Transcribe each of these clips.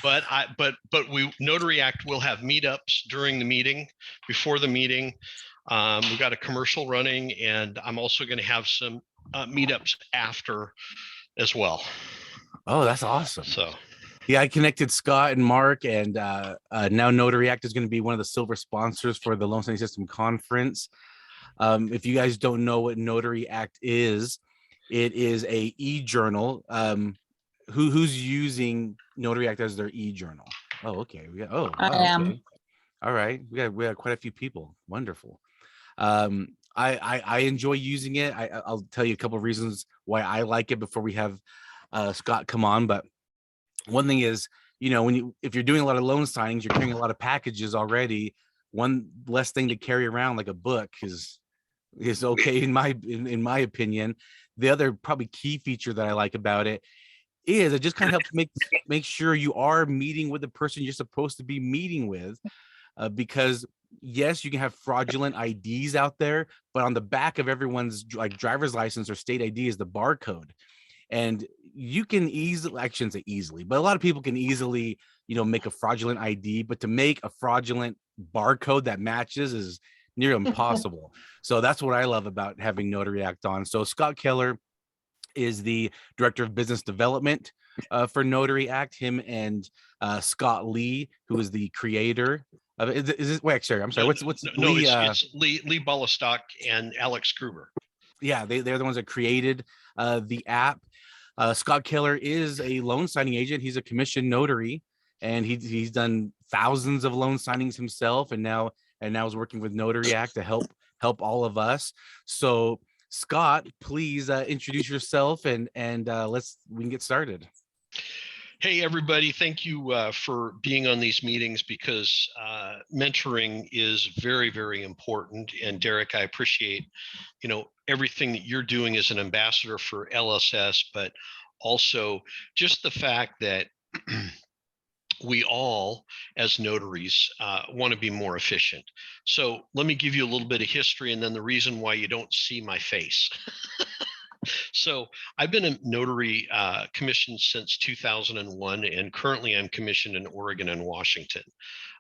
But NotaryAct will have meetups during the meeting, before the meeting. We've got a commercial running, and I'm also going to have some meetups after as well. Oh, that's awesome. So yeah, I connected Scott and Mark, and now NotaryAct is going to be one of the silver sponsors for the Loan Signing System Conference. If you guys don't know what NotaryAct is, it is a e-journal. Who's using NotaryAct as their e-journal? Oh, okay. I am. Okay. All right. We got quite a few people. Wonderful. I enjoy using it. I'll tell you a couple of reasons why I like it before we have Scott come on. But one thing is, if you're doing a lot of loan signings, you're carrying a lot of packages already. One less thing to carry around, like a book, is okay in my opinion. The other probably key feature that I like about it is it just kind of helps make sure you are meeting with the person you're supposed to be meeting with, because yes, you can have fraudulent IDs out there, but on the back of everyone's like driver's license or state ID is the barcode. And you can easily, I shouldn't say easily, but a lot of people can easily, make a fraudulent ID, but to make a fraudulent barcode that matches is near impossible. So that's what I love about having NotaryAct on. So Scott Keller is the director of business development for NotaryAct. Him and Scott Lee, who is the creator of it. Is this, wait, sorry, I'm sorry. What's Lee? It's Lee Balastock and Alex Kruger. Yeah, they're the ones that created the app. Scott Keller is a loan signing agent. He's a commissioned notary, and he's done thousands of loan signings himself, and now is working with NotaryAct to help all of us. So Scott, please introduce yourself, and we can get started. Hey, everybody. Thank you for being on these meetings, because mentoring is very, very important. And Derek, I appreciate, everything that you're doing as an ambassador for LSS, but also just the fact that we all, as notaries, want to be more efficient. So let me give you a little bit of history, and then the reason why you don't see my face. So I've been a notary commissioned since 2001, and currently I'm commissioned in Oregon and Washington.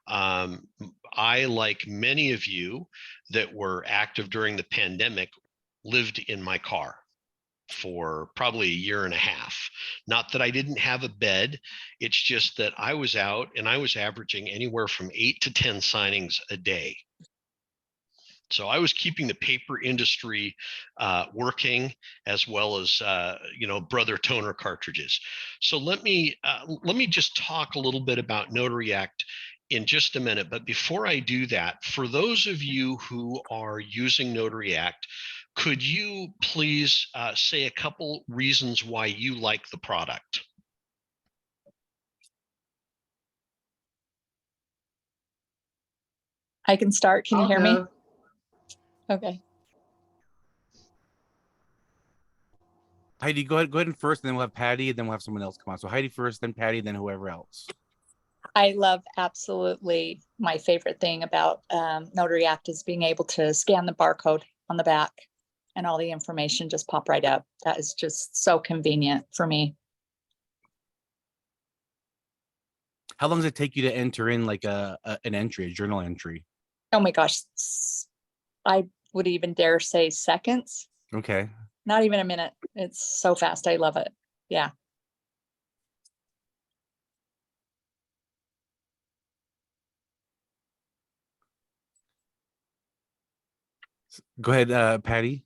I, like many of you that were active during the pandemic, lived in my car for probably a year and a half. Not that I didn't have a bed, it's just that I was out and I was averaging anywhere from 8 to 10 signings a day. So I was keeping the paper industry working, as well as Brother toner cartridges. So let me just talk a little bit about NotaryAct in just a minute. But before I do that, for those of you who are using NotaryAct, could you please say a couple reasons why you like the product? I can start. Can you hear me? Okay. Heidi, go ahead first, and then we'll have Patty, and then we'll have someone else come on. So Heidi first, then Patty, then whoever else. I love, absolutely, my favorite thing about NotaryAct is being able to scan the barcode on the back and all the information just pop right up. That is just so convenient for me. How long does it take you to enter in like an entry, a journal entry? Oh my gosh, I would even dare say seconds. Okay. Not even a minute. It's so fast. I love it. Yeah. Go ahead, Patty.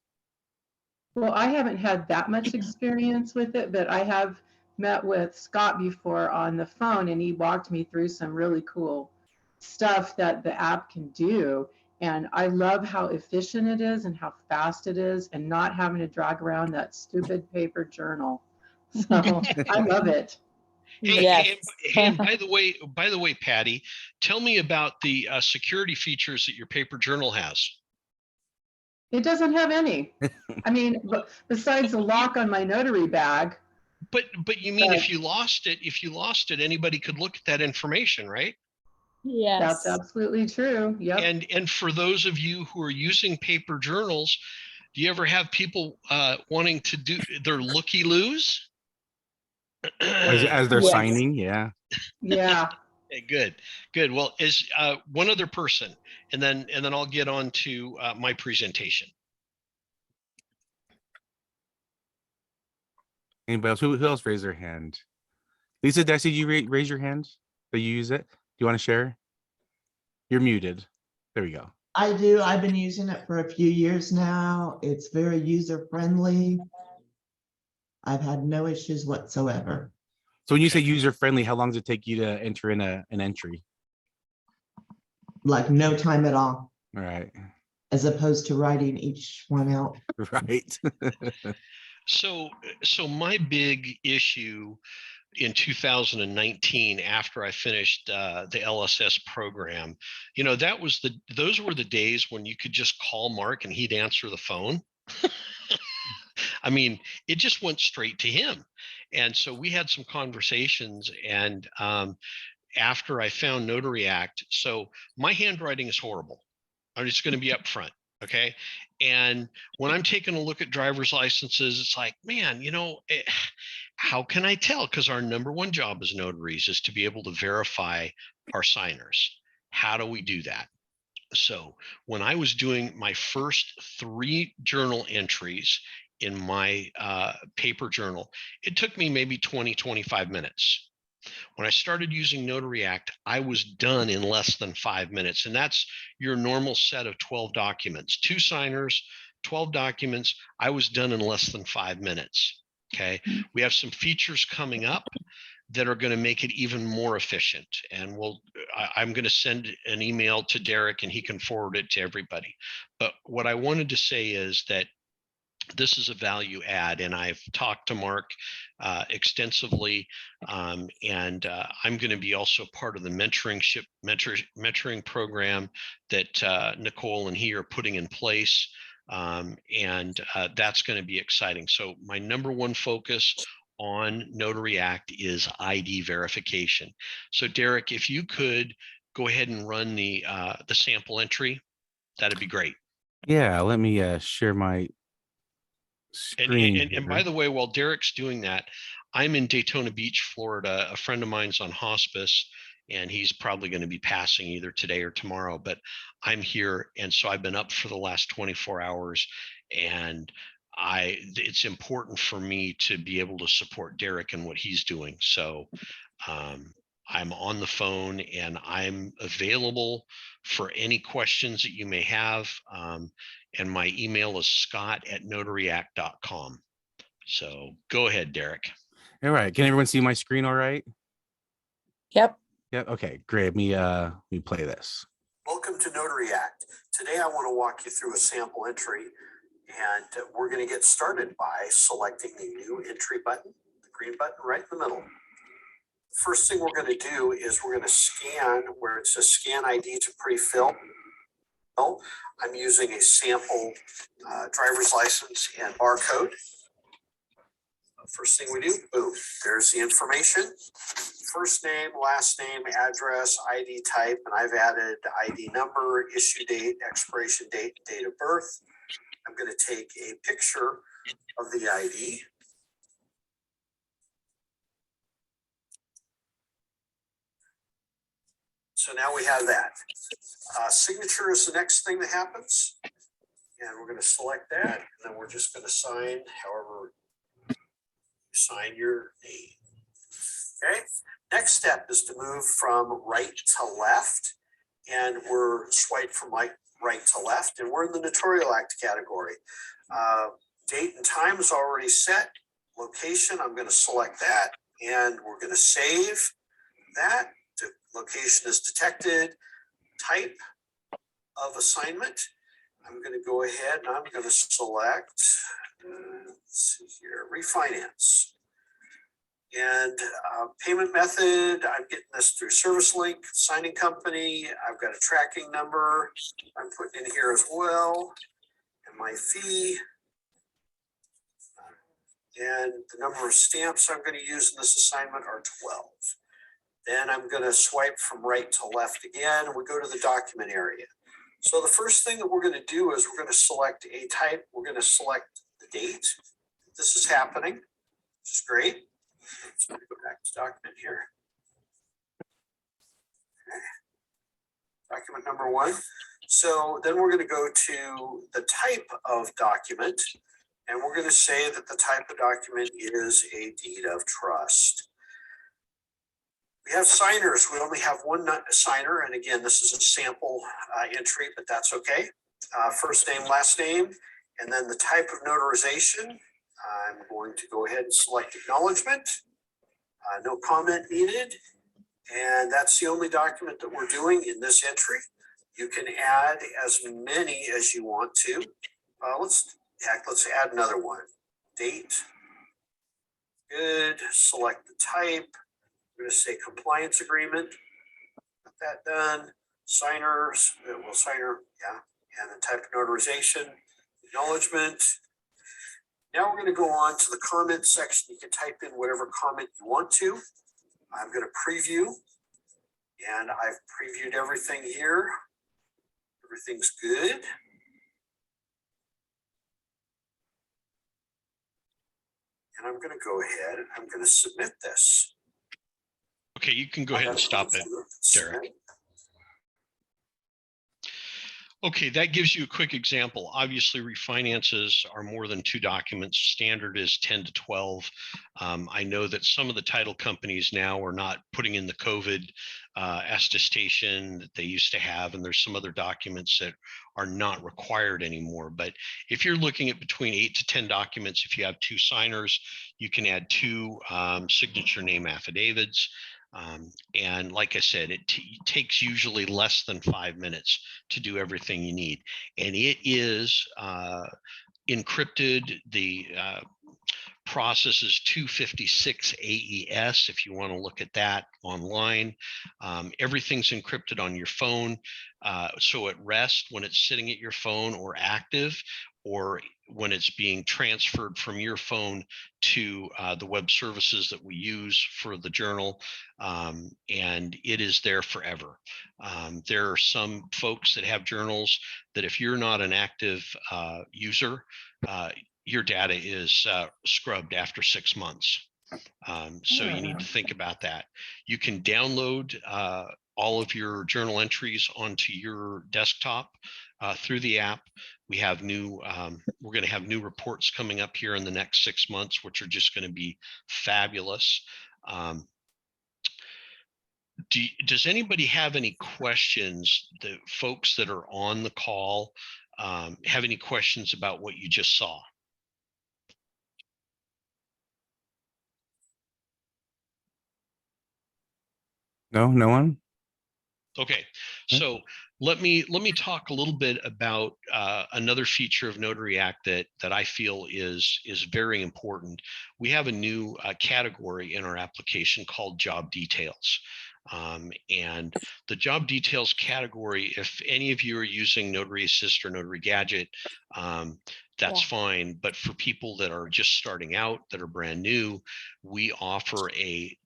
Well, I haven't had that much experience with it, but I have met with Scott before on the phone, and he walked me through some really cool stuff that the app can do. And I love how efficient it is and how fast it is, and not having to drag around that stupid paper journal. So I love it. Hey, yes. and by the way, Patty, tell me about the security features that your paper journal has. It doesn't have any. I mean, besides the lock on my notary bag. But you mean if you lost it, anybody could look at that information, right? Yes. That's absolutely true. Yep. And for those of you who are using paper journals, do you ever have people wanting to do their looky-loos? As they're Yes. signing, yeah. Yeah. Okay, good. Well, is one other person, and then I'll get on to my presentation. Anybody else? Who else raised their hand? Lisa, did I see you raise your hand? That you use it? Do you want to share? You're muted. There we go. I do. I've been using it for a few years now. It's very user friendly. I've had no issues whatsoever. So when you say user friendly, how long does it take you to enter in an entry? Like no time at all, All right. as opposed to writing each one out. Right. So my big issue in 2019, after I finished the LSS program, those were the days when you could just call Mark and he'd answer the phone. I mean, it just went straight to him. And so we had some conversations, and after I found NotaryAct, so my handwriting is horrible. I'm just going to be upfront. Okay. And when I'm taking a look at driver's licenses, it's like, man, how can I tell? Because our number one job as notaries is to be able to verify our signers. How do we do that? So when I was doing my first 3 journal entries in my paper journal, it took me maybe 20-25 minutes. When I started using NotaryAct, I was done in less than 5 minutes. And that's your normal set of 12 documents, 2 signers, 12 documents. I was done in less than 5 minutes. Okay. We have some features coming up that are going to make it even more efficient. And I'm going to send an email to Derek and he can forward it to everybody. But what I wanted to say is that this is a value add, and I've talked to Mark extensively, and I'm going to be also part of the mentoring program that Nicole and he are putting in place, and that's going to be exciting. So my number one focus on NotaryAct is ID verification. So Derek, if you could go ahead and run the sample entry, that'd be great. Yeah, let me share my screen. And by the way, while Derek's doing that, I'm in Daytona Beach, Florida. A friend of mine's on hospice, and he's probably going to be passing either today or tomorrow, but I'm here. And so I've been up for the last 24 hours, and it's important for me to be able to support Derek and what he's doing. So I'm on the phone and I'm available for any questions that you may have. And my email is scott@notaryact.com. So go ahead, Derek. All right. Can everyone see my screen all right? Yep. Yep. Okay, great. Let me play this. Welcome to NotaryAct. Today I want to walk you through a sample entry, and we're going to get started by selecting the new entry button, the green button right in the middle. First thing we're going to do is we're going to scan where it says scan ID to pre-fill. I'm using a sample driver's license and barcode. First thing we do, boom, there's the information. First name, last name, address, ID type, and I've added ID number, issue date, expiration date, date of birth. I'm going to take a picture of the ID. So now we have that. Signature is the next thing that happens. And we're going to select that. And then we're just going to sign however you sign your name. Okay. Next step is to move from right to left. And we're swiped from right to left. And we're in the Notarial Act category. Date and time is already set. Location, I'm going to select that. And we're going to save that. The location is detected. Type of assignment. I'm going to go ahead and I'm going to select, let's see here, refinance. And payment method, I'm getting this through Service Link, signing company. I've got a tracking number I'm putting in here as well. And my fee. And the number of stamps I'm going to use in this assignment are 12. Then I'm going to swipe from right to left again. We go to the document area. So the first thing that we're going to do is we're going to select a type. We're going to select the date this is happening, which is great. So I'm gonna go back to document here. Okay. Document number 1. So then we're going to go to the type of document, and we're going to say that the type of document is a deed of trust. We have signers. We only have one signer, and again, this is a sample entry, but that's okay. First name, last name, and then the type of notarization. I'm going to go ahead and select acknowledgement. No comment needed. And that's the only document that we're doing in this entry. You can add as many as you want to. Let's add another one. Date. Good. Select the type. I'm going to say compliance agreement. Got that done. Signers. Well, signer. Yeah. And the type of notarization. Acknowledgement. Now we're going to go on to the comment section. You can type in whatever comment you want to. I'm going to preview, and I've previewed everything here. Everything's good. And I'm going to go ahead and I'm going to submit this. Okay, you can go ahead and stop it, Derek. Okay, that gives you a quick example. Obviously, refinances are more than 2 documents. Standard is 10 to 12. I know that some of the title companies now are not putting in the COVID attestation that they used to have, and there's some other documents that are not required anymore. But if you're looking at between 8 to 10 documents, if you have 2 signers, you can add 2 signature name affidavits. And like I said, it takes usually less than 5 minutes to do everything you need. And it is encrypted. The process is 256 AES if you want to look at that online. Everything's encrypted on your phone. So at rest, when it's sitting at your phone, or active, or when it's being transferred from your phone to the web services that we use for the journal, and it is there forever. There are some folks that have journals that if you're not an active user, your data is scrubbed after 6 months. So you need to think about that. You can download all of your journal entries onto your desktop through the app. We have new, we're going to have new reports coming up here in the next 6 months, which are just going to be fabulous. Does anybody have any questions? The folks that are on the call have any questions about what you just saw? No, no one. Okay, so let me talk a little bit about another feature of NotaryAct that I feel is very important. We have a new category in our application called job details. And the job details category, if any of you are using Notary Assist or Notary Gadget, that's fine. But for people that are just starting out, that are brand new, we offer a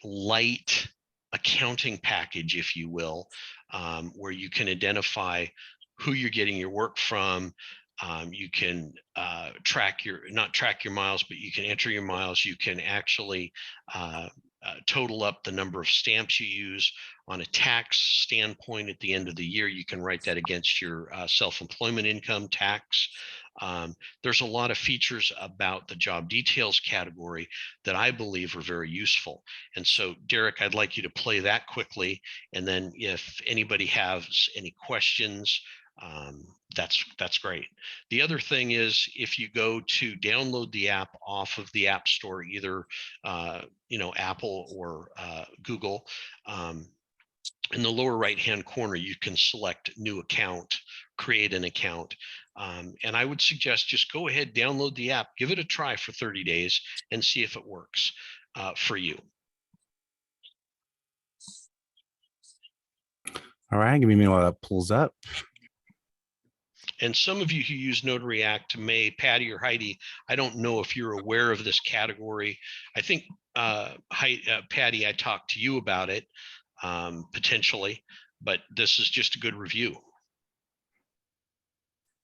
light accounting package, if you will, where you can identify who you're getting your work from. You can not track your miles, but you can enter your miles. You can actually total up the number of stamps you use. On a tax standpoint, at the end of the year, you can write that against your self-employment income tax. There's a lot of features about the job details category that I believe are very useful. And so, Derek, I'd like you to play that quickly. And then if anybody has any questions, that's great. The other thing is, if you go to download the app off of the App Store, either Apple or Google, in the lower right-hand corner, you can select new account, create an account. And I would suggest just go ahead, download the app, give it a try for 30 days and see if it works for you. All right, give me a minute while that pulls up. And some of you who use NotaryAct may, Patty or Heidi, I don't know if you're aware of this category. I think, Patty, I talked to you about it potentially, but this is just a good review.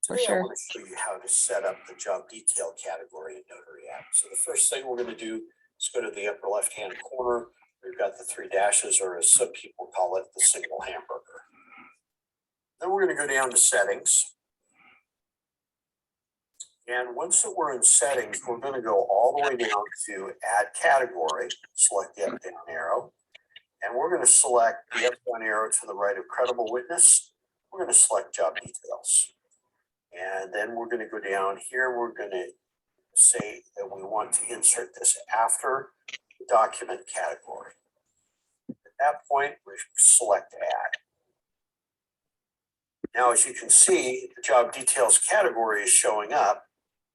Today I want to show you how to set up the job detail category in NotaryAct. So the first thing we're going to do Let's go to the upper left-hand corner. We've got the 3 dashes, or as some people call it, the single hamburger. Then we're going to go down to settings. And once that we're in settings, we're going to go all the way down to add category, select the up-down arrow. And we're going to select the up-down arrow to the right of credible witness. We're going to select job details. And then we're going to go down here. We're going to say that we want to insert this after the document category. At that point, we select add. Now, as you can see, the job details category is showing up.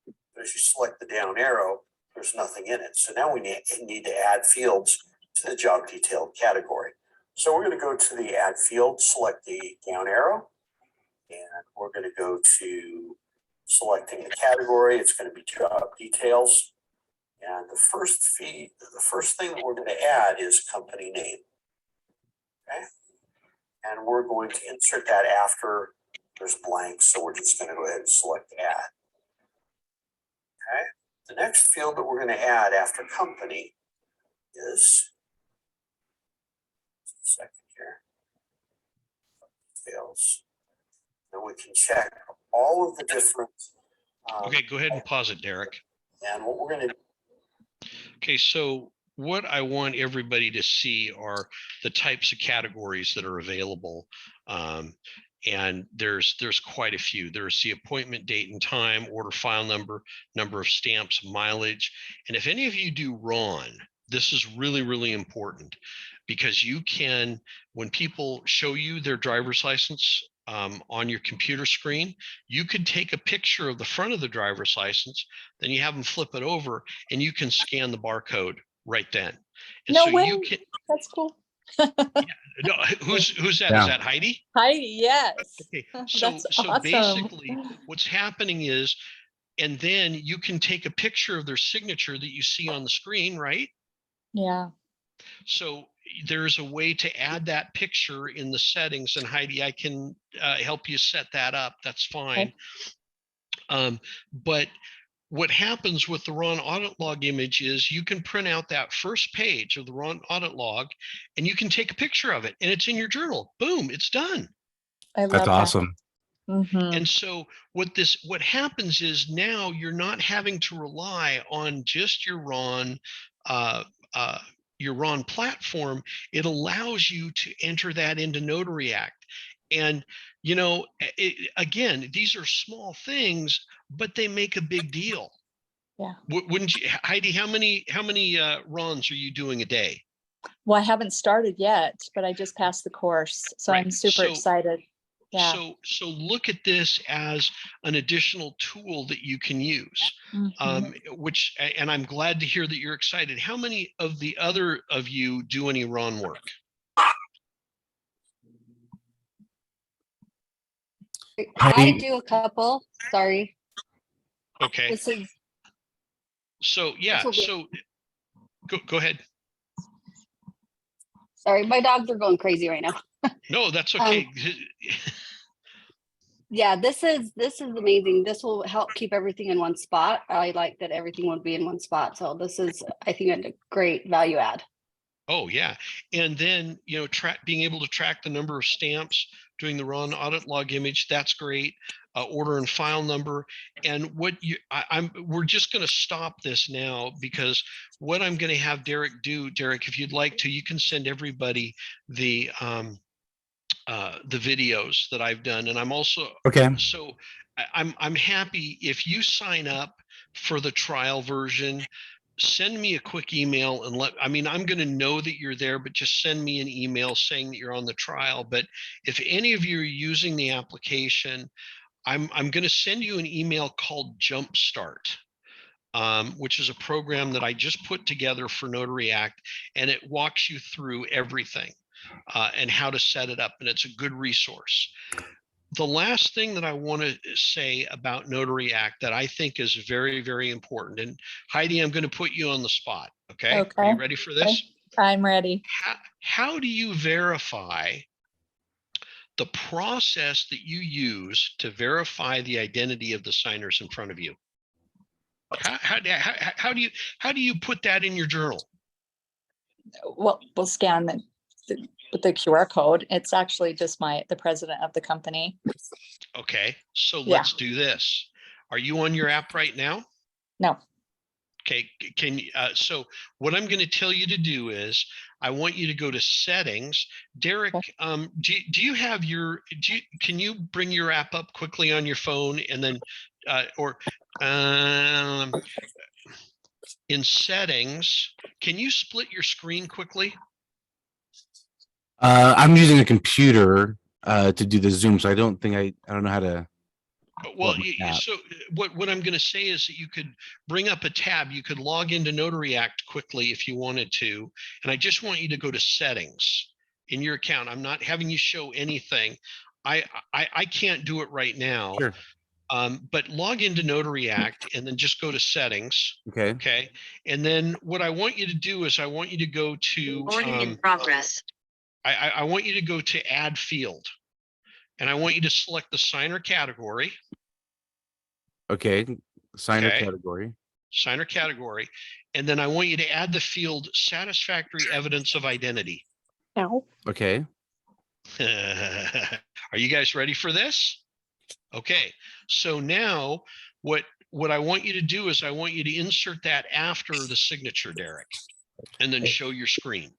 But as you select the down arrow, there's nothing in it. So now we need to add fields to the job detailed category. So we're going to go to the add field, select the down arrow, and we're going to go to selecting the category. It's going to be job details. And the first thing that we're going to add is company name. Okay. And we're going to insert that after there's blank. So we're just going to go ahead and select add. Okay. The next field that we're going to add after company is, second here, details. And we can check all of the different. Okay, go ahead and pause it, Derek. And what we're going to. Okay, so what I want everybody to see are the types of categories that are available. And there's quite a few. There's the appointment date and time, order file number, number of stamps, mileage. And if any of you do RON, this is really, really important, because you can, when people show you their driver's license on your computer screen, you could take a picture of the front of the driver's license, then you have them flip it over and you can scan the barcode right then. And No so way. you can, That's cool. no, who's that? Yeah. Is that Heidi? Heidi, yes. Okay, so That's so awesome. basically what's happening is, and then you can take a picture of their signature that you see on the screen, right? Yeah. So there's a way to add that picture in the settings, and Heidi, I can help you set that up. That's fine. Okay. But what happens with the RON audit log image is you can print out that first page of the RON audit log and you can take a picture of it and it's in your journal. Boom, it's done. I love That's that. awesome. Mm-hmm. And so what happens is now you're not having to rely on just your RON platform. It allows you to enter that into NotaryAct. And, you know, again, these are small things, but they make a big deal. Yeah. Wouldn't you, Heidi, how many RONs are you doing a day? Well, I haven't started yet, but I just passed the course. So Right. I'm super excited. Yeah. So look at this as an additional tool that you can use, which, and I'm glad to hear that you're excited. How many of the other of you do any RON work? I do a couple. Sorry. Okay. This is. So yeah. So go ahead. Sorry, my dogs are going crazy right now. No, that's okay. Yeah, this is amazing. This will help keep everything in one spot. I like that everything will be in one spot. So this is, I think, a great value add. Oh yeah, and then being able to track the number of stamps, doing the RON audit log image, that's great. Order and file number, and we're just going to stop this now, because what I'm going to have Derek do, Derek, if you'd like to, you can send everybody the videos that I've done, and I'm also okay. So I'm happy if you sign up for the trial version. Send me a quick email and I'm going to know that you're there, but just send me an email saying that you're on the trial. But if any of you are using the application, I'm going to send you an email called Jumpstart, which is a program that I just put together for NotaryAct, and it walks you through everything and how to set it up. And it's a good resource. The last thing that I want to say about NotaryAct that I think is very, very important, and Heidi, I'm going to put you on the spot. Okay. Are you ready for this? Okay. I'm ready. How do you verify the process that you use to verify the identity of the signers in front of you? How do you put that in your journal? Well, we'll scan with the QR code. It's actually just the president of the company. Okay, so Yeah. let's do this. Are you on your app right now? No. Okay, can you, so what I'm going to tell you to do is I want you to go to settings. Derek, do you have can you bring your app up quickly on your phone and then, in settings, can you split your screen quickly? I'm using a computer to do the Zoom, so I don't know how to. Well, so what I'm going to say is that you could bring up a tab. You could log into NotaryAct quickly if you wanted to. And I just want you to go to settings in your account. I'm not having you show anything. I can't do it right now. Sure. But log into NotaryAct and then just go to settings. Okay. Okay. And then what I want you to do is I want you to go to in progress. I want you to go to add field. And I want you to select the signer category. Okay. Signer category. Signer category. And then I want you to add the field satisfactory evidence of identity. No. Okay. Are you guys ready for this? Okay. So now what I want you to do is I want you to insert that after the signature, Derek, and then show your screen.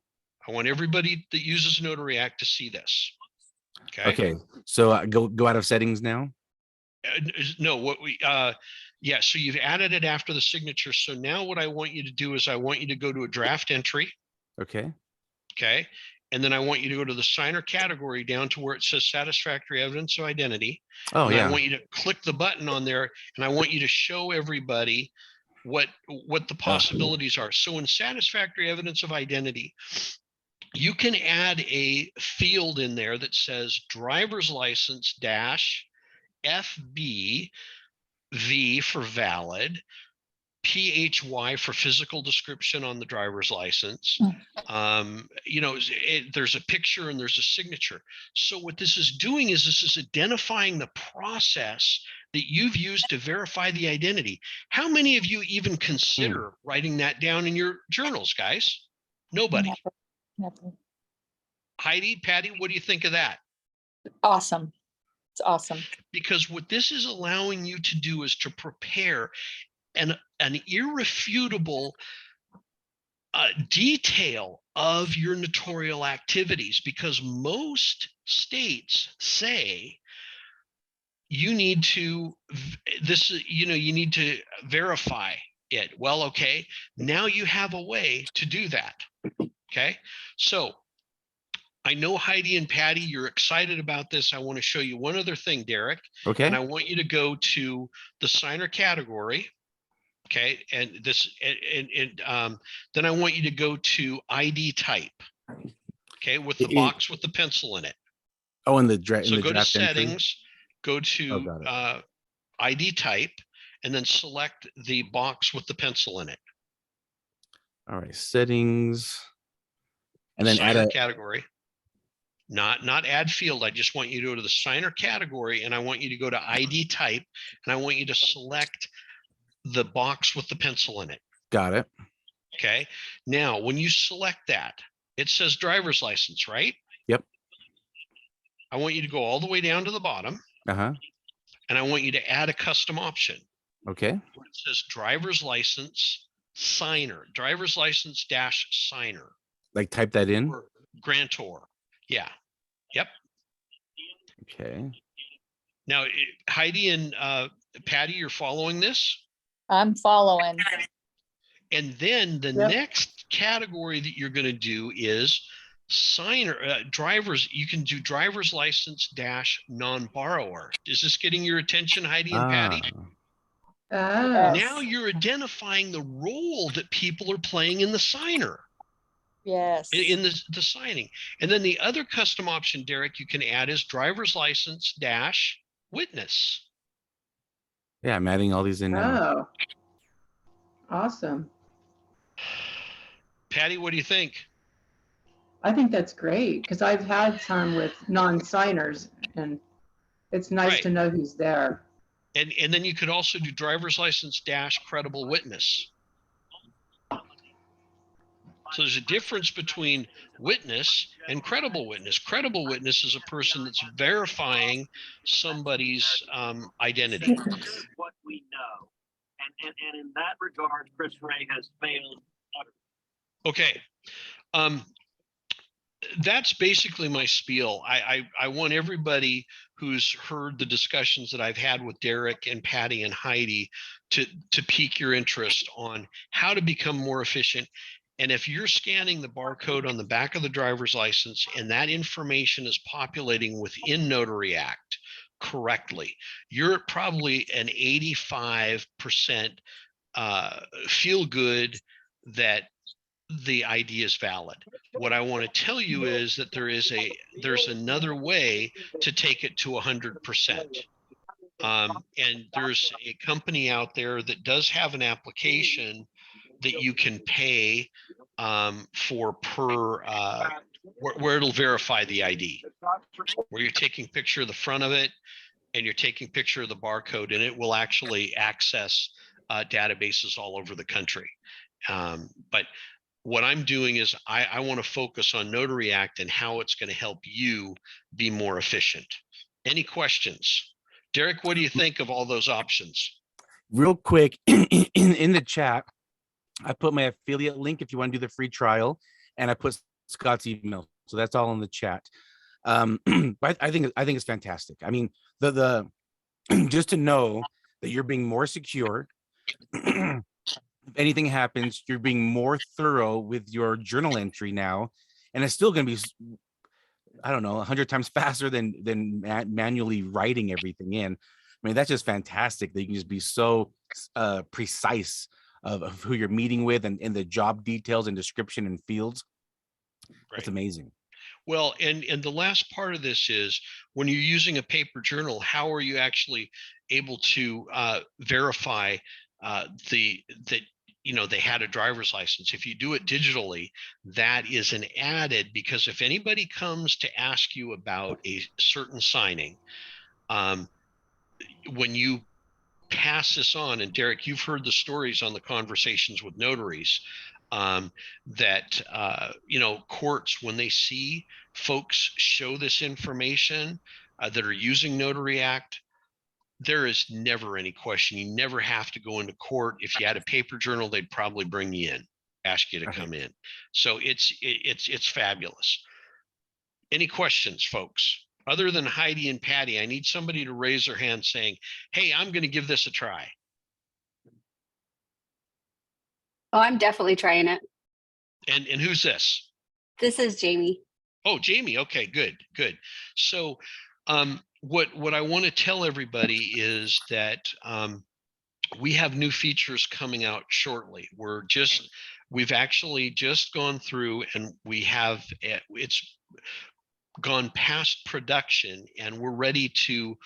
I want everybody that uses NotaryAct to see this. Okay. So go out of settings now. No, yeah. So you've added it after the signature. So now what I want you to do is I want you to go to a draft entry. Okay. Okay. And then I want you to go to the signer category down to where it says satisfactory evidence of identity. Oh, and yeah. I want you to click the button on there and I want you to show everybody what the possibilities are. So in satisfactory evidence of identity, you can add a field in there that says driver's license dash FB, V for valid, PHY for physical description on the driver's license. There's a picture and there's a signature. So what this is doing is this is identifying the process that you've used to verify the identity. How many of you even consider writing that down in your journals, guys? Nobody. Never. Heidi, Patty, what do you think of that? Awesome. It's awesome. Because what this is allowing you to do is to prepare an irrefutable detail of your notarial activities, because most states say you need to you need to verify it. Well, okay, now you have a way to do that. Okay, so I know Heidi and Patty, you're excited about this. I want to show you one other thing, Derek. Okay. And I want you to go to the signer category. Okay. And then I want you to go to ID type. Okay. With the box with the pencil in it. Oh, in the So draft. go to entry? settings, go to ID type, and then select the box with the pencil in it. All right. Settings. And then signer add a category. Not add field. I just want you to go to the signer category and I want you to go to ID type and I want you to select the box with the pencil in it. Got it. Okay. Now, when you select that, it says driver's license, right? Yep. I want you to go all the way down to the bottom. Uh-huh. And I want you to add a custom option. Okay. Where it says driver's license signer, driver's license dash signer. Like type that in? Or grantor. Yeah. Yep. Okay. Now, Heidi and Patty, you're following this? I'm following. And then the next category that you're going to do is signer, drivers. You can do driver's license dash non-borrower. Is this getting your attention, Heidi and Patty? Now you're identifying the role that people are playing in the signer. Yes. In the signing. And then the other custom option, Derek, you can add is driver's license dash witness. Yeah, I'm adding all these in now. Oh, awesome. Patty, what do you think? I think that's great because I've had some with non-signers and it's nice to know who's there. And then you could also do driver's license dash credible witness. So there's a difference between witness and credible witness. Credible witness is a person that's verifying somebody's identity. What we know. And in that regard, Chris Ray has failed. Okay. That's basically my spiel. I want everybody who's heard the discussions that I've had with Derek and Patty and Heidi to pique your interest on how to become more efficient. And if you're scanning the barcode on the back of the driver's license and that information is populating within NotaryAct correctly, you're at probably an 85% feel good that the ID is valid. What I want to tell you is that there's another way to take it to 100%. And there's a company out there that does have an application that you can pay for per where it'll verify the ID, where you're taking picture of the front of it and you're taking picture of the barcode, and it will actually access databases all over the country. But what I'm doing is I want to focus on NotaryAct and how it's going to help you be more efficient. Any questions? Derek, what do you think of all those options? Real quick, in the chat, I put my affiliate link if you want to do the free trial, and I put Scott's email. So that's all in the chat. But I think it's fantastic. I mean, the just to know that you're being more secure. If anything happens, you're being more thorough with your journal entry now, and it's still going to be, I don't know, 100 times faster than manually writing everything in. I mean, that's just fantastic that you can just be so precise of who you're meeting with and the job details and description and fields. That's amazing. Well, and the last part of this is when you're using a paper journal, how are you actually able to verify that you know they had a driver's license? If you do it digitally, that is an added, because if anybody comes to ask you about a certain signing, when you pass this on, and Derek, you've heard the stories on the conversations with notaries, that you know, courts, when they see folks show this information that are using NotaryAct, there is never any question. You never have to go into court. If you had a paper journal, they'd probably bring you in, ask you to come in. So it's fabulous. Any questions, folks? Other than Heidi and Patty, I need somebody to raise their hand saying, hey, I'm going to give this a try. Oh, I'm definitely trying it. And who's this? This is Jamie. Oh, Jamie. Okay, good. So what I want to tell everybody is that we have new features coming out shortly. We've actually just gone through, and we have it's gone past production, and we're ready to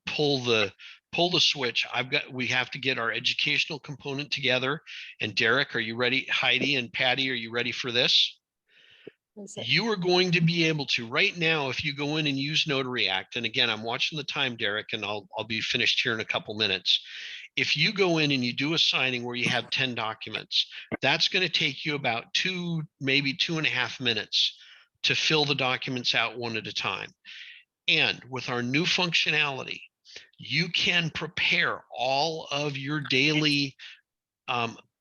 pull the switch. We have to get our educational component together. And Derek, are you ready? Heidi and Patty, are you ready for this? You are going to be able to, right now, if you go in and use NotaryAct, and again, I'm watching the time, Derek, and I'll be finished here in a couple minutes. If you go in and you do a signing where you have 10 documents, that's going to take you about maybe 2.5 minutes to fill the documents out one at a time. And with our new functionality, you can prepare all of your daily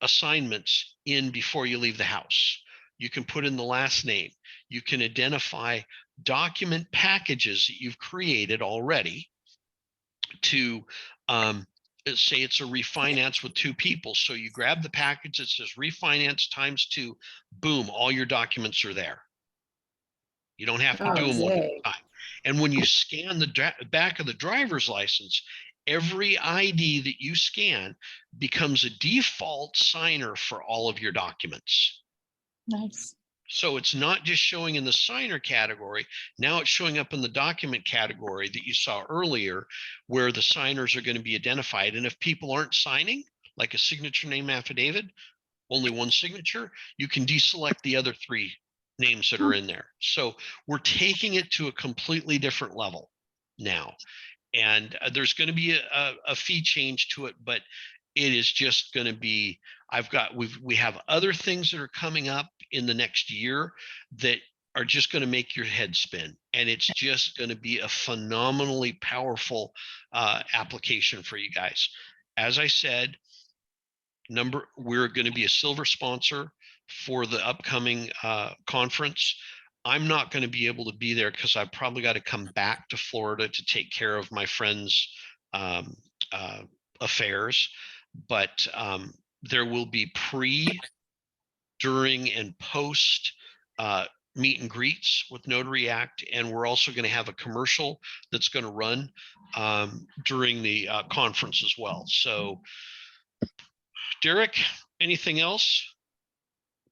assignments in before you leave the house. You can put in the last name. You can identify document packages that you've created already to say it's a refinance with 2 people. So you grab the package that says refinance ×2, boom, all your documents are there. You don't have to do them one at a time. And when you scan the back of the driver's license, every ID that you scan becomes a default signer for all of your documents. Nice. So it's not just showing in the signer category. Now it's showing up in the document category that you saw earlier, where the signers are going to be identified. And if people aren't signing, like a signature name affidavit, only one signature, you can deselect the other 3 names that are in there. So we're taking it to a completely different level now. And there's going to be a fee change to it, but it is just going to be, we have other things that are coming up in the next year that are just going to make your head spin. And it's just going to be a phenomenally powerful application for you guys. As I said, we're going to be a silver sponsor for the upcoming conference. I'm not going to be able to be there because I've probably got to come back to Florida to take care of my friend's affairs. But there will be pre, during, and post meet and greets with NotaryAct, and we're also going to have a commercial that's going to run during the conference as well. So, Derek, anything else?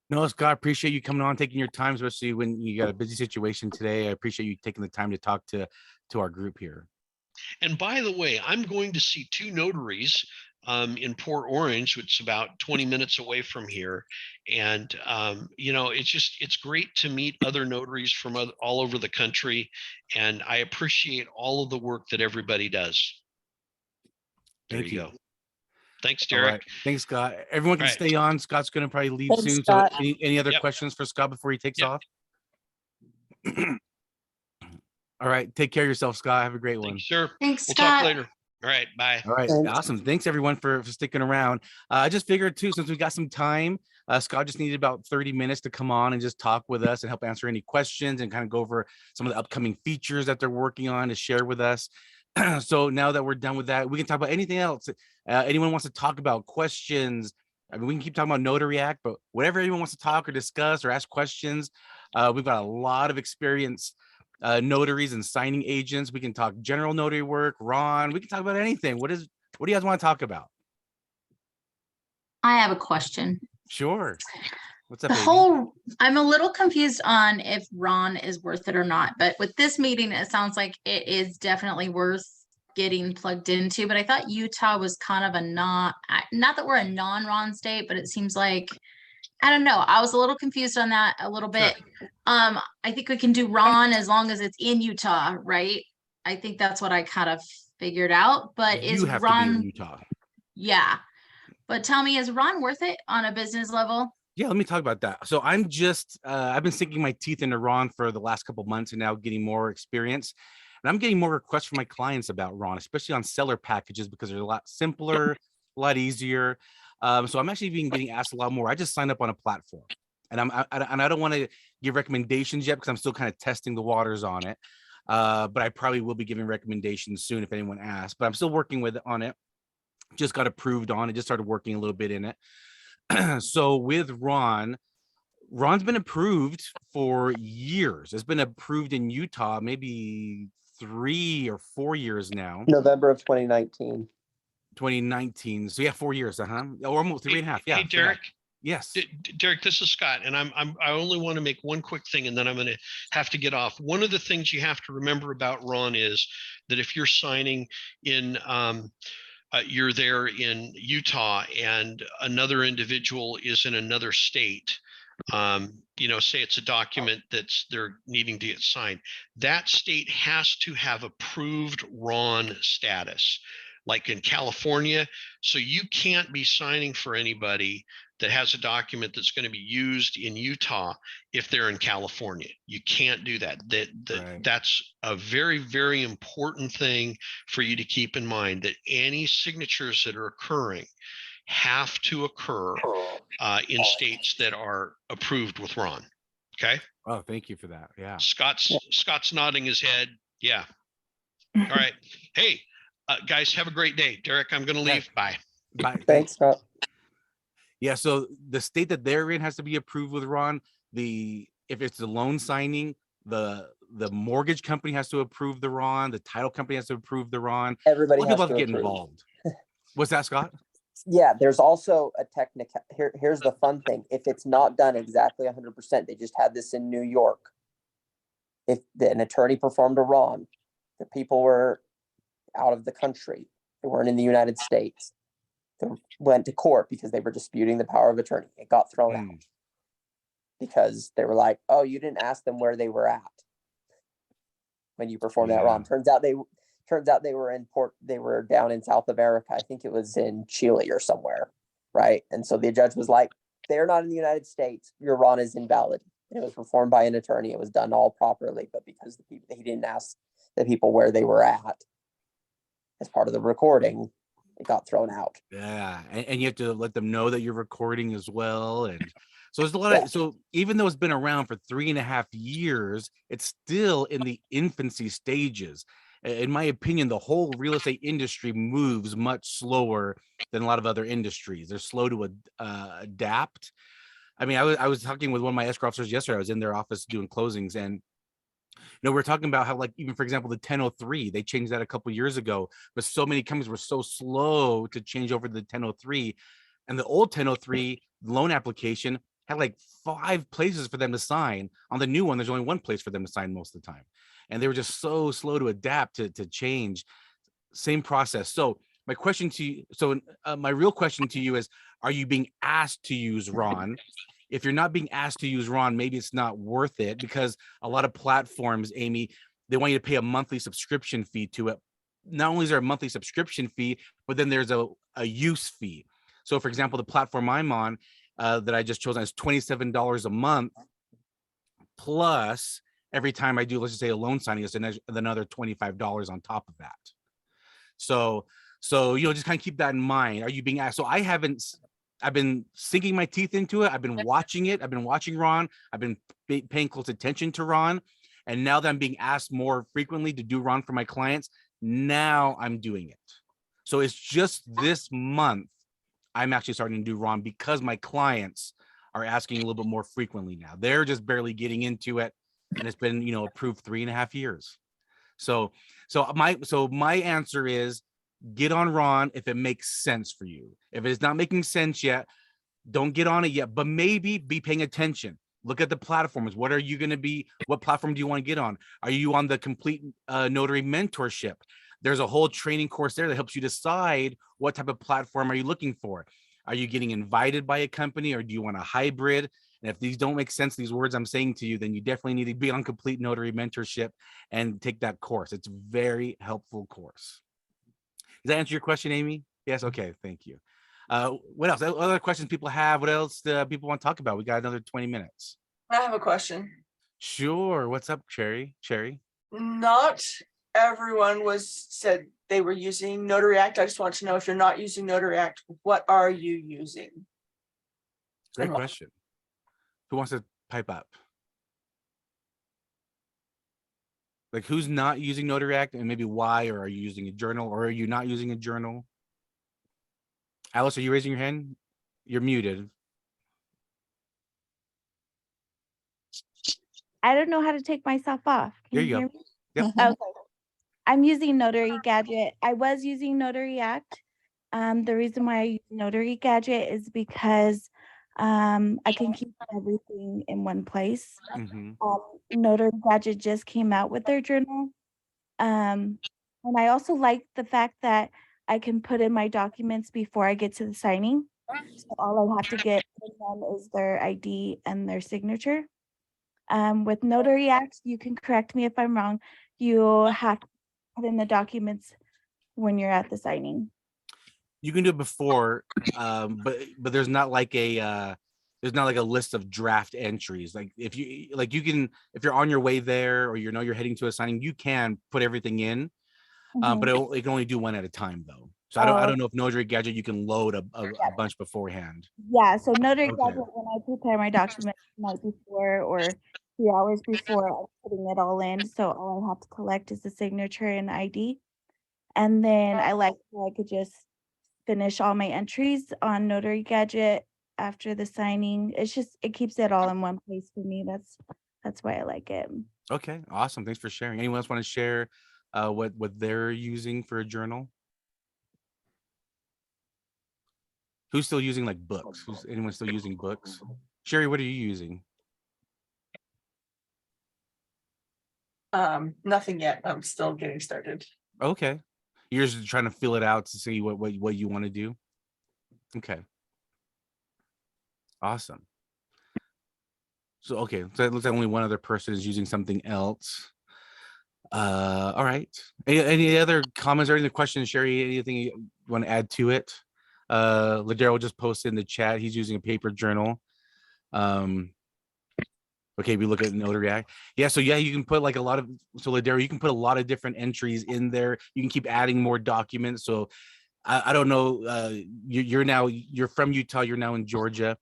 No, Scott, appreciate you coming on, taking your time, especially when you got a busy situation today. I appreciate you taking the time to talk to our group here. And by the way, I'm going to see 2 notaries in Port Orange, which is about 20 minutes away from here. And, you know, it's great to meet other notaries from all over the country. And I appreciate all of the work that everybody does. There you go. Thanks, Derek. Right. Thanks, Scott. Everyone can stay on. Scott's going to probably leave Thanks, soon. Scott. So any other questions for Scott before he takes off? All right. Take care of yourself, Scott. Have a great one. Sure. Thanks, We'll Scott. talk later. All right. Bye. All right. Awesome. Thanks, everyone, for sticking around. I just figured, too, since we got some time, Scott just needed about 30 minutes to come on and just talk with us and help answer any questions and kind of go over some of the upcoming features that they're working on to share with us. So now that we're done with that, we can talk about anything else. Anyone wants to talk about questions? I mean, we can keep talking about NotaryAct, but whatever anyone wants to talk or discuss or ask questions, we've got a lot of experience. Notaries and signing agents. We can talk general notary work, RON. We can talk about anything. What do you guys want to talk about? I have a question. Sure. What's up, Amy? I'm a little confused on if RON is worth it or not, but with this meeting, it sounds like it is definitely worth getting plugged into. But I thought Utah was kind of not that we're a non-RON state, but it seems like, I don't know. I was a little confused on that a little bit. Sure. I think we can do RON as long as it's in Utah, right? I think that's what I kind of figured out. But is RON in Utah? Yeah. But tell me, is RON worth it on a business level? Yeah, let me talk about that. So I'm just, I've been sinking my teeth into RON for the last couple of months and now getting more experience. And I'm getting more requests from my clients about RON, especially on seller packages, because they're a lot simpler, a lot easier. So I'm actually being getting asked a lot more. I just signed up on a platform, and I don't want to give recommendations yet because I'm still kind of testing the waters on it. But I probably will be giving recommendations soon if anyone asks. But I'm still working on it. Just got approved on it. Just started working a little bit in it. So with RON's been approved for years. It's been approved in Utah maybe 3 or 4 years now. November of 2019. 2019. So yeah, 4 years, or almost 3.5. Yeah. Hey, Derek. Yes. Derek, this is Scott, and I only want to make one quick thing, and then I'm going to have to get off. One of the things you have to remember about RON is that if you're signing in, you're there in Utah, and another individual is in another state. You know, say it's a document they're needing to get signed. That state has to have approved RON status, like in California. So you can't be signing for anybody that has a document that's going to be used in Utah if they're in California. You can't do that. Right. That's a very, very important thing for you to keep in mind, that any signatures that are occurring have to occur in states that are approved with RON. Okay. Oh, thank you for that. Yeah. Scott's nodding his head. Yeah. All right. Hey, guys, have a great day. Derek, I'm going to leave. Bye. Bye. Thanks, Scott. Yeah. So the state that they're in has to be approved with RON. If it's the loan signing, the mortgage company has to approve the RON. The title company has to approve the RON. Everybody has to get involved. What's that, Scott? Yeah, there's also a technical. Here's the fun thing. If it's not done exactly 100%, they just had this in New York. If an attorney performed a RON, the people were out of the country. They weren't in the United States. They went to court because they were disputing the power of attorney. It got thrown out because they were like, "Oh, you didn't ask them where they were at when you performed that RON." Turns out Turns out they were down in South America. I think it was in Chile or somewhere, right? And so the judge was like, they're not in the United States. Your RON is invalid. And it was performed by an attorney. It was done all properly, but because he didn't ask the people where they were at as part of the recording, it got thrown out. Yeah, and you have to let them know that you're recording as well. And so there's a lot Yeah. of, so even though it's been around for 3.5 years, it's still in the infancy stages. In my opinion, the whole real estate industry moves much slower than a lot of other industries. They're slow to adapt. I mean, I was talking with one of my escrow officers yesterday. I was in their office doing closings, and we're talking about how, like, even for example, the 1003, they changed that a couple years ago, but so many companies were so slow to change over to the 1003. And the old 1003 loan application had like 5 places for them to sign. On the new one, there's only 1 place for them to sign most of the time. And they were just so slow to adapt to change. Same process. So my question to you, my real question to you is, are you being asked to use RON? If you're not being asked to use RON, maybe it's not worth it, because a lot of platforms, Amy, they want you to pay a monthly subscription fee to it. Not only is there a monthly subscription fee, but then there's a use fee. So for example, the platform I'm on that I just chose is $27 a month, plus every time I do, let's just say, a loan signing, it's another $25 on top of that. So just kind of keep that in mind. Are you being asked? So I've been sinking my teeth into it. I've been watching it. I've been watching RON. I've been paying close attention to RON. And now that I'm being asked more frequently to do RON for my clients, now I'm doing it. So it's just this month I'm actually starting to do RON because my clients are asking a little bit more frequently now. They're just barely getting into it, and it's been, approved 3.5 years. So my answer is, get on RON if it makes sense for you. If it's not making sense yet, don't get on it yet, but maybe be paying attention. Look at the platforms. What platform do you want to get on? Are you on the complete notary mentorship? There's a whole training course there that helps you decide what type of platform are you looking for. Are you getting invited by a company, or do you want a hybrid? And if these don't make sense, these words I'm saying to you, then you definitely need to be on complete notary mentorship and take that course. It's a very helpful course. Does that answer your question, Amy? Yes. Okay. Thank you. What else? Other questions people have? What else do people want to talk about? We got another 20 minutes. I have a question. Sure. What's up, Cherry? Not everyone said they were using NotaryAct. I just want to know, if you're not using NotaryAct, what are you using? Great question. Who wants to pipe up? Like, who's not using NotaryAct, and maybe why? Or are you using a journal, or are you not using a journal? Alice, are you raising your hand? You're muted. I don't know how to take myself off. Can you hear me? Yep. Okay. I'm using Notary Gadget. I was using NotaryAct. The reason why I use Notary Gadget is because I can keep everything in one place. Notary Gadget just came out with their journal. And I also like the fact that I can put in my documents before I get to the signing. So all I have to get from them is their ID and their signature. With NotaryAct, you can correct me if I'm wrong, you have to put in the documents when you're at the signing. You can do it before, but there's not like a list of draft entries. Like if you're on your way there, or you're heading to a signing, you can put everything in, but it can only do one at a time though. So I don't know if Notary Gadget you can load a bunch beforehand. Yeah, so Notary Gadget, when I prepare my documents the night before or 3 hours before, I'm putting it all in. So all I have to collect is the signature and ID. And then I could just finish all my entries on Notary Gadget after the signing. It keeps it all in one place for me. That's why I like it. Okay, awesome. Thanks for sharing. Anyone else want to share what they're using for a journal? Who's still using like books? Anyone still using books? Sherry, what are you using? Nothing yet. I'm still getting started. Okay. You're just trying to fill it out to see what you want to do. Okay. Awesome. So it looks like only one other person is using something else. All right. Any other comments or any questions, Sherry? Anything you want to add to it? Ladero just posted in the chat. He's using a paper journal. Okay, we look at NotaryAct. Yeah, so yeah, you can put like a lot of, so Ladero, you can put a lot of different entries in there. You can keep adding more documents. So I don't know, you're from Utah, you're now in Georgia.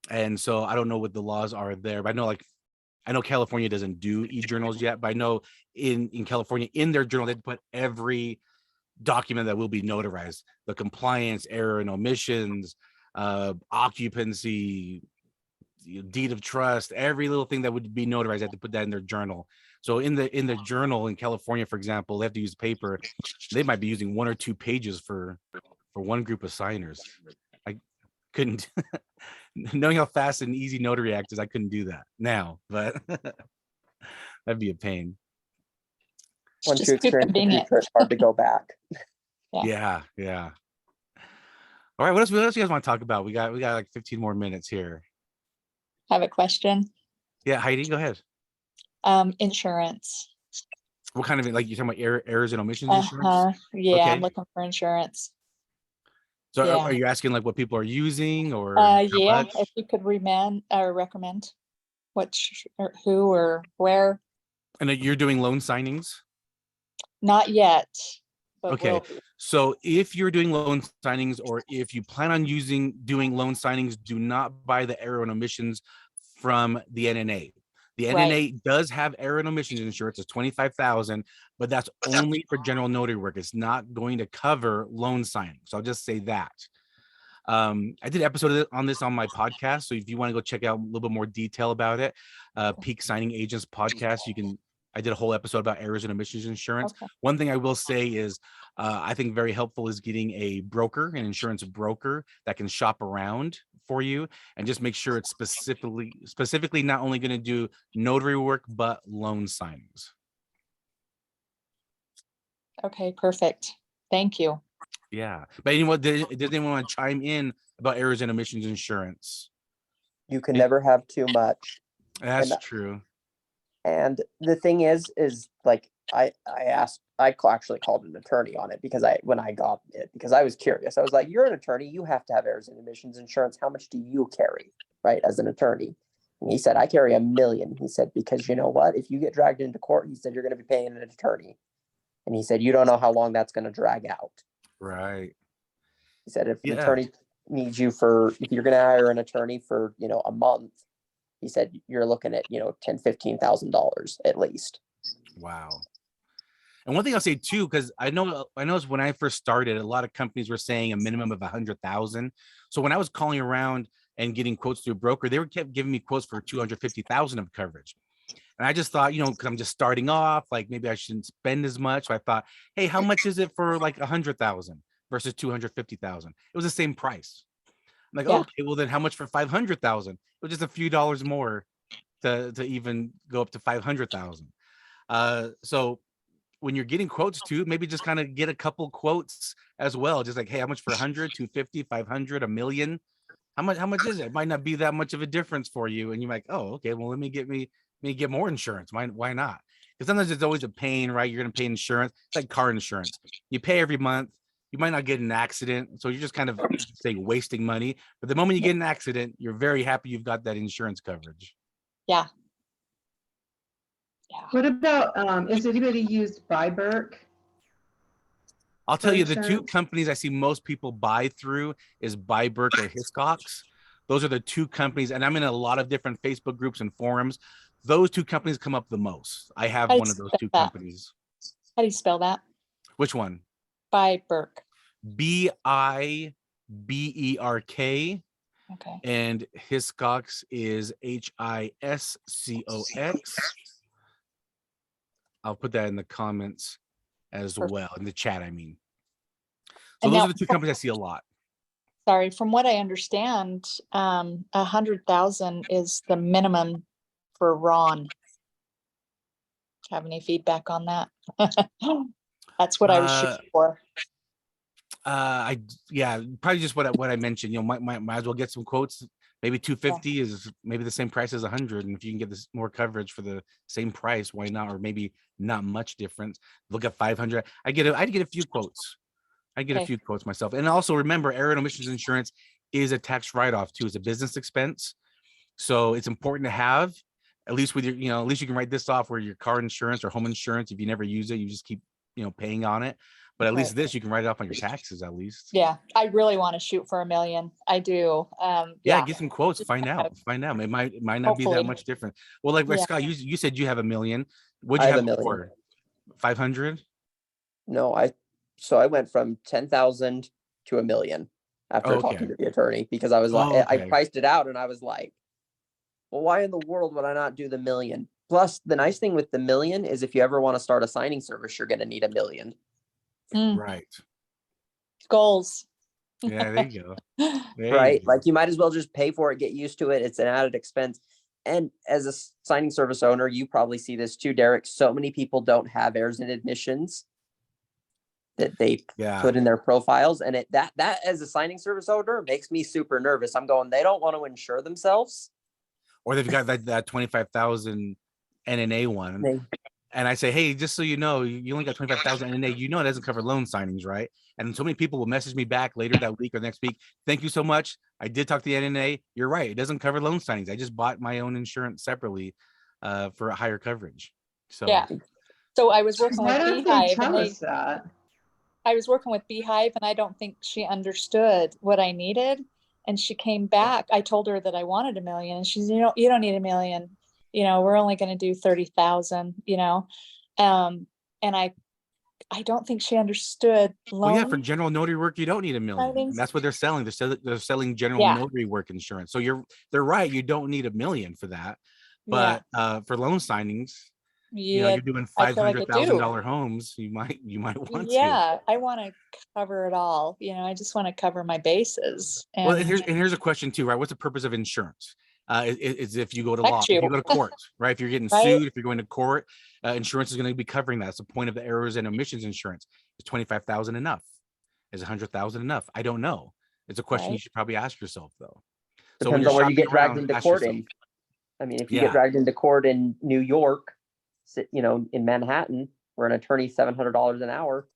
And so I don't know what the laws are there, but I know California doesn't do e-journals yet, but I know in California, in their journal, they put every document that will be notarized, the compliance, error and omissions, occupancy, deed of trust, every little thing that would be notarized, they have to put that in their journal. So in the journal in California, for example, they have to use paper. They might be using 1 or 2 pages for one group of signers. I couldn't, knowing how fast and easy NotaryAct is, I couldn't do that now, but that'd be a pain. Once you experience the future, it's hard to go back. Yeah. All right, what else you guys want to talk about? We got like 15 more minutes here. I have a question. Yeah, Heidi, go ahead. Insurance. What kind of, like, you're talking about errors and omissions insurance? Yeah, okay. I'm looking for insurance. So yeah. Are you asking like what people are using or yeah, if you could recommend or who or where? And you're doing loan signings? Not yet. Okay, so if you're doing loan signings, or if you plan on doing loan signings, do not buy the error and omissions from the NNA. The NNA does have error and omissions insurance. It's $25,000, but that's only for general notary work. It's not going to cover loan signing. So I'll just say that. I did an episode on this on my podcast. So if you want to go check out a little bit more detail about it, Peak Signing Agents podcast, I did a whole episode about errors and omissions insurance. Okay. One thing I will say is I think very helpful is getting a broker, an insurance broker that can shop around for you and just make sure it's specifically not only going to do notary work, but loan signings. Okay, perfect. Thank you. Yeah. But anyone, does anyone want to chime in about errors and omissions insurance? You can never have too much. That's true. And the thing is like I actually called an attorney on it because when I got it, because I was curious. I was like, you're an attorney, you have to have errors and omissions insurance. How much do you carry, right, as an attorney? And he said, I carry $1 million. He said, because you know what? If you get dragged into court, he said, you're going to be paying an attorney. And he said, you don't know how long that's going to drag out. Right. He said, if an attorney needs you if you're going to hire an attorney for, a month, he said, you're looking at, $10,000, $15,000 at least. Wow. And one thing I'll say too, because I know when I first started, a lot of companies were saying a minimum of 100,000. So when I was calling around and getting quotes through a broker, they kept giving me quotes for 250,000 of coverage. And I just thought, because I'm just starting off, like maybe I shouldn't spend as much. So I thought, hey, how much is it for like 100,000 versus 250,000? It was the same price. I'm like, okay, well then how much for 500,000? It was just a few dollars more to even go up to 500,000. So when you're getting quotes too, maybe just kind of get a couple quotes as well. Just like, hey, how much for 100, 250, 500, $1 million? How much is it? It might not be that much of a difference for you. And you're like, oh, okay, well, let me get more insurance. Why not? Because sometimes it's always a pain, right? You're going to pay insurance. It's like car insurance. You pay every month. You might not get an accident. So you're just kind of wasting money. But the moment you get an accident, you're very happy you've got that insurance coverage. Yeah. What about, has anybody used Byberg? I'll tell you, the two companies I see most people buy through is Byberg or Hiscox. Those are the two companies, and I'm in a lot of different Facebook groups and forums. Those two companies come up the most. I have one of those two companies. How do you spell that? Which one? Byberg. Biberk. Okay. And Hiscox is Hiscox. I'll put that in the comments as well, in the chat, I mean. So those are the two companies I see a lot. Sorry, from what I understand, 100,000 is the minimum for RON. Have any feedback on that? That's what I was shooting for. Probably just what I mentioned. Might as well get some quotes Maybe 250 is maybe the same price as 100, and if you can get this more coverage for the same price, why not? Or maybe not much difference. Look at 500. I'd get a few quotes. I get a few quotes myself. And also remember, error and omissions insurance is a tax write-off too. It's a business expense. So it's important to have, at least with your, at least you can write this off where your car insurance or home insurance, if you never use it, you just keep, paying on it. But at least this, you can write it off on your taxes at least. Yeah, I really want to shoot for $1 million. I do. Yeah, get some quotes, find out. It might not be that much different. Well, like Scott, you said you have $1 million. What'd you have before? 500? No, I went from 10,000 to $1 million after talking to the attorney, because I was like, I priced it out and I was like, well, why in the world would I not do the $1 million? Plus, the nice thing with the $1 million is if you ever want to start a signing service, you're going to need $1 million. Right. Goals. Yeah, there you go. Right. Like you might as well just pay for it, get used to it. It's an added expense. And as a signing service owner, you probably see this too, Derek. So many people don't have errors and admissions that they put in their profiles. And that as a signing service owner makes me super nervous. I'm going, they don't want to insure themselves. Or they've got that 25,000 NNA one. And I say, hey, just so you know, you only got 25,000 NNA. It doesn't cover loan signings, right? And so many people will message me back later that week or next week. Thank you so much. I did talk to the NNA. You're right. It doesn't cover loan signings. I just bought my own insurance separately for a higher coverage. So yeah. So I was working with Beehive. Tell us that. I was working with Beehive, and I don't think she understood what I needed. And she came back. I told her that I wanted $1 million, and she said, you don't need $1 million. We're only going to do 30,000, and I don't think she understood. Well, yeah, for general notary work, you don't need $1 million. That's what they're selling. They're selling general notary work insurance. So they're right. You don't need $1 million for that. But for loan signings, you're doing $500,000 homes. You might want to. Yeah, I want to cover it all. I just want to cover my bases. Well, and here's a question too, right? What's the purpose of insurance? Is if you go to law, if you go to court, right? If you're getting sued, if you're going to court, insurance is going to be covering that. That's the point of the errors and omissions insurance. Is 25,000 enough? Is 100,000 enough? I don't know. It's a question you should probably ask yourself, though. So depends on where you get dragged into court in. I mean, if you get dragged into court in New York, in Manhattan, where an attorney's $700 an hour,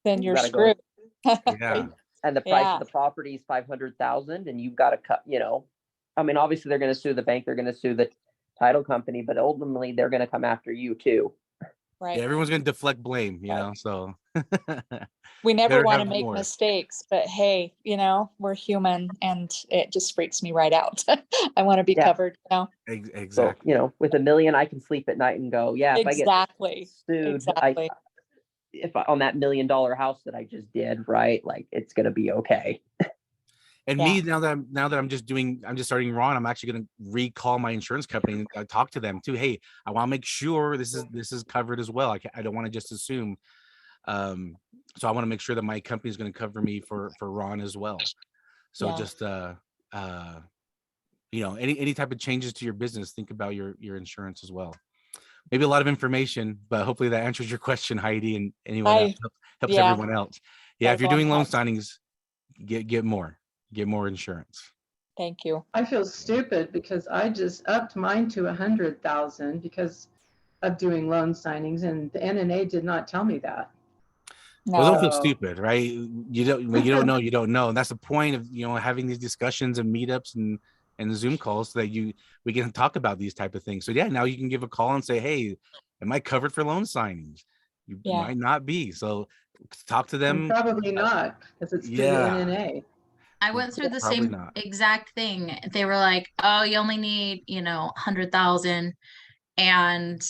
then you're screwed. And the price of the property is 500,000, and you've got to cut. I mean, obviously they're going to sue the bank, they're going to sue the title company, but ultimately they're going to come after you too. Right. Yeah, everyone's going to deflect blame, so. We never want to make mistakes, but hey, we're human, and it just freaks me right out. I want to be covered, Exactly. So, with $1 million, I can sleep at night and go, if I get sued, if on that $1 million house that I just did, right, like it's going to be okay. And me, now that I'm just starting RON, I'm actually going to recall my insurance company and talk to them too. Hey, I want to make sure this is covered as well. I don't want to just assume. So I want to make sure that my company is going to cover me for RON as well. So just any type of changes to your business, think about your insurance as well. Maybe a lot of information, but hopefully that answers your question, Heidi, and anyone else helps everyone else. Yeah, if you're doing loan signings, get more insurance. Thank you. I feel stupid because I just upped mine to 100,000 because of doing loan signings, and the NNA did not tell me that. No. Well, don't feel stupid, right? You don't know. And that's the point of having these discussions and meetups and Zoom calls so that we can talk about these type of things. So now you can give a call and say, hey, am I covered for loan signings? You might not be. So talk to them. And probably not, because it's through the NNA. I went through the same exact thing. They were like, oh, you only need, 100,000. And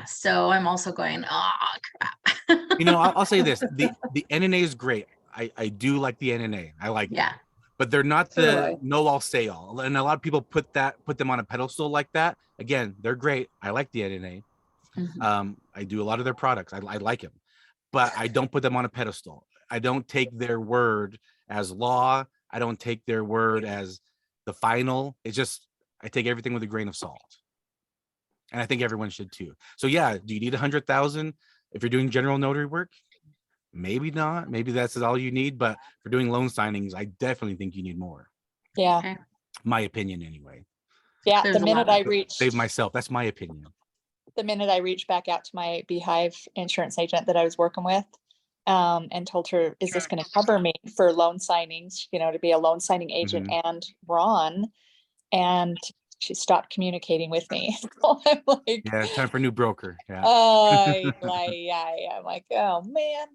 so I'm also going, oh crap. I'll say this. The NNA is great. I do like the NNA. I like it. But they're not the know all say all. And a lot of people put them on a pedestal like that. Again, they're great. I like the NNA. Mm-hmm. I do a lot of their products. I like them. But I don't put them on a pedestal. I don't take their word as law. I don't take their word as the final. It's just, I take everything with a grain of salt. And I think everyone should too. So do you need 100,000 if you're doing general notary work? Maybe not. Maybe that's all you need. But for doing loan signings, I definitely think you need more. Yeah. Okay. My opinion, anyway. Yeah. There's The a minute lot I of- reached, Save myself. That's my opinion. the minute I reached back out to my Beehive insurance agent that I was working with, and told her, is this going to cover me for loan signings, to be a loan signing agent and Ron? And she stopped communicating with me. So I'm like, Yeah, time for a new broker. Yeah. I'm like, oh man.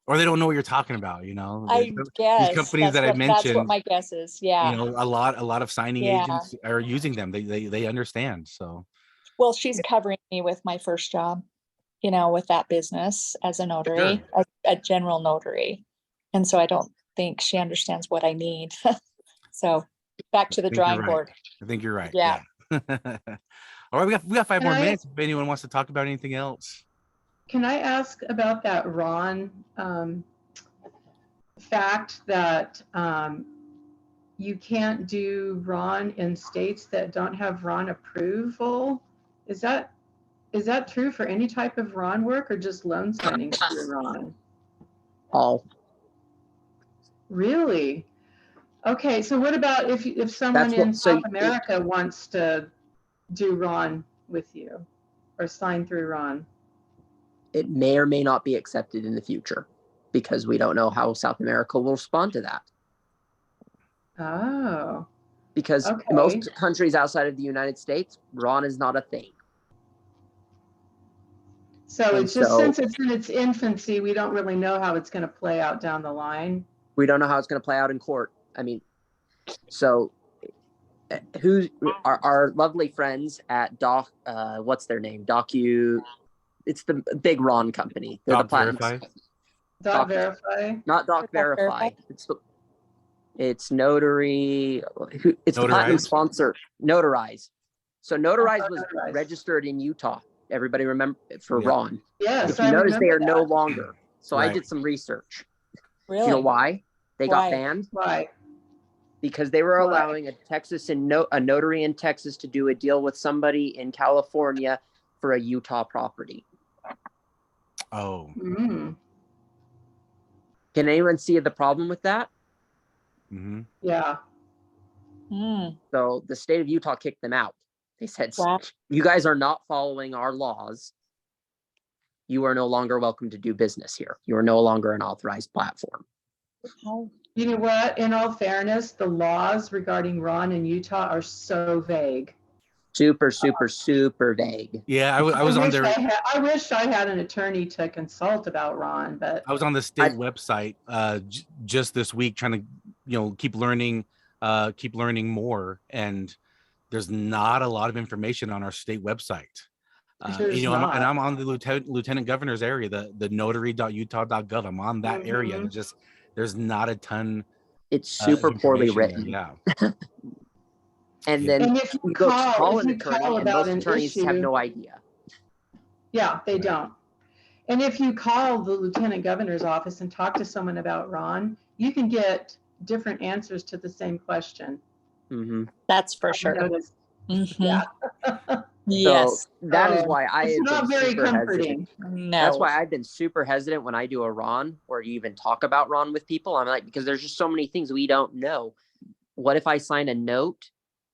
Or they don't know what you're talking about, I guess these companies that I that's mentioned, what my guess is. Yeah. a lot of signing Yeah. agents are using them. They understand. So Well, she's covering me with my first job, with that business as a notary, a general notary. And so I don't think she understands what I need. So back to the drawing board. I think you're right. Yeah. All right, we got 5 more Can I- minutes if anyone wants to talk about anything else. Can I ask about that Ron fact that you can't do Ron in states that don't have Ron approval? Is that true for any type of Ron work or just loan signings through Ron? All. Really? Okay, so what about if someone in South America wants to do Ron with you or sign through Ron? It may or may not be accepted in the future because we don't know how South America will respond to that. Oh. Because Okay. most countries outside of the United States, Ron is not a thing. So it's just since it's in its infancy, we don't really know how it's going to play out down the line. We don't know how it's going to play out in court. I mean, so who are our lovely friends at what's their name? It's the big Ron company. They're the Verify. Doc Verify. Not Doc Verify. It's Notary. It's the platinum sponsor. Notarize. So Notarize was registered in Utah. Everybody remember for Ron. Yes. If you notice, they are no longer. So I did some research. Really? Do you know why they got banned? Why? Because they were allowing a notary in Texas to do a deal with somebody in California for a Utah property. Oh. Mm. Can anyone see the problem with that? Mm-hmm. Yeah. Mm. So the state of Utah kicked them out. They said, you guys are not following our laws. You are no longer welcome to do business here. You are no longer an authorized platform. Oh. You know what? In all fairness, the laws regarding Ron in Utah are so vague. Super, super, super vague. Yeah, I was on there. I wish I had an attorney to consult about Ron, but I was on the state website just this week trying to keep learning more, and there's not a lot of information on our state website. I'm on the lieutenant governor's area, the notary.utah.gov. I'm on that area, and there's not a ton. It's super poorly written. Yeah. And then if you you go call, call an attorney, and most attorneys have no idea. Yeah, they don't. And if you call the lieutenant governor's office and talk to someone about Ron, you can get different answers to the same question. Mm-hmm. That's for sure. Mm-hmm. Yeah. Yes. So that is why I it's have not been very super comforting. hesitant. No. That's why I've been super hesitant when I do a Ron or you even talk about Ron with people. I'm like, because there's just so many things we don't know. What if I sign a note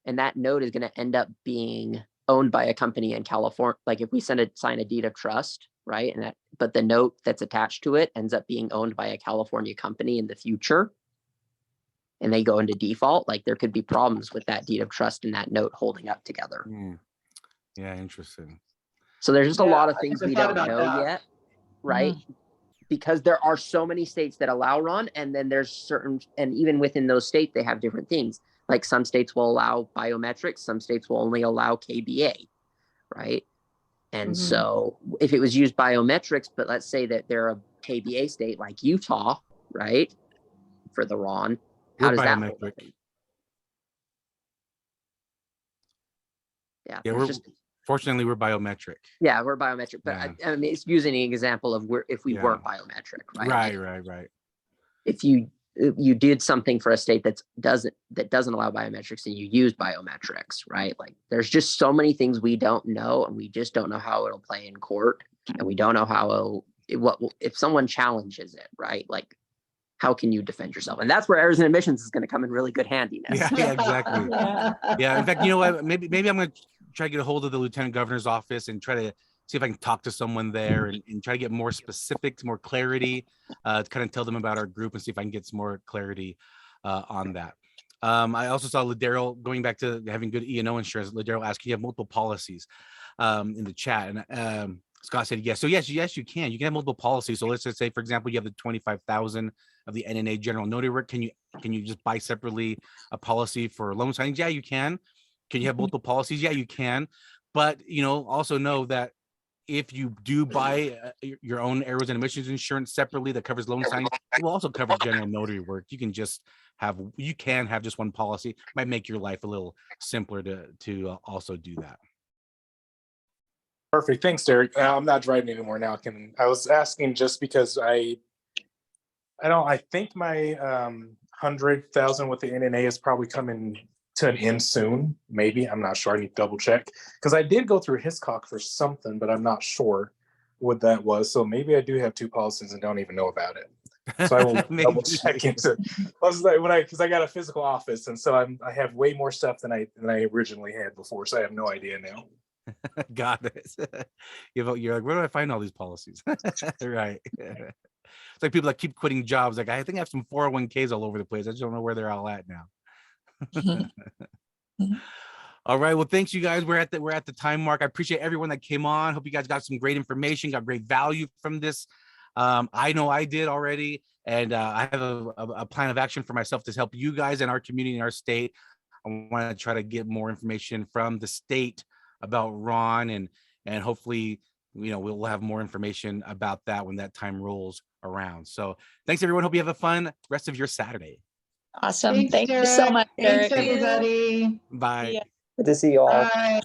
and that note is going to end up being owned by a company in California? Like if we sign a deed of trust, right? But the note that's attached to it ends up being owned by a California company in the future, and they go into default. Like there could be problems with that deed of trust and that note holding up together. Yeah, interesting. So there's just a lot of things we don't know yet, right? Mm. Because there are so many states that allow Ron, and then there's and even within those states, they have different things. Like some states will allow biometrics, some states will only allow KBA, right? And so if it was used biometrics, but let's say that they're a KBA state like Utah, right? For the Ron, how does that work? Yeah, fortunately we're biometric. Yeah, we're biometric, but I mean, it's using an example of if we weren't biometric, right? Right. If you did something for a state that doesn't allow biometrics and you use biometrics, right? Like there's just so many things we don't know, and we just don't know how it'll play in court, and we don't know how if someone challenges it, right? Like how can you defend yourself? And that's where errors and omissions is going to come in really good handiness. Yeah, exactly. Yeah, in fact, you know what? Maybe I'm going to try to get a hold of the lieutenant governor's office and try to see if I can talk to someone there and try to get more specifics, more clarity, to kind of tell them about our group and see if I can get some more clarity on that. I also saw Ladero, going back to having good E&O insurance, Ladero asked, can you have multiple policies in the chat? And Scott said yes. So yes, you can. You can have multiple policies. So let's just say, for example, you have the 25,000 of the NNA general notary work. Can you just buy separately a policy for loan signings? Yeah, you can. Can you have multiple policies? Yeah, you can. But also know that if you do buy your own errors and omissions insurance separately that covers loan signings, it will also cover general notary work. You can have just one policy. It might make your life a little simpler to also do that. Perfect. Thanks, Derek. I'm not driving anymore now. I was asking just because I think my 100,000 with the NNA is probably coming to an end soon. Maybe, I'm not sure. I need to double check because I did go through Hiscox for something, but I'm not sure what that was. So maybe I do have 2 policies and don't even know about it. So I will double check into because I got a physical office, and so I have way more stuff than I originally had before. So I have no idea now. Got it. You're like, where do I find all these policies? Right. It's like people that keep quitting jobs. Like, I think I have some 401ks all over the place. I just don't know where they're all at now. All right. Well, thanks, you guys. We're at the time mark. I appreciate everyone that came on. Hope you guys got some great information, got great value from this. I know I did already, and I have a plan of action for myself to help you guys in our community, in our state. I want to try to get more information from the state about RON, and hopefully, we'll have more information about that when that time rolls around. So thanks, everyone. Hope you have a fun rest of your Saturday. Awesome. Thanks, Thank you Derek. so much, Derek. Thanks, everybody. Bye. Yeah. Good to see you all. Bye.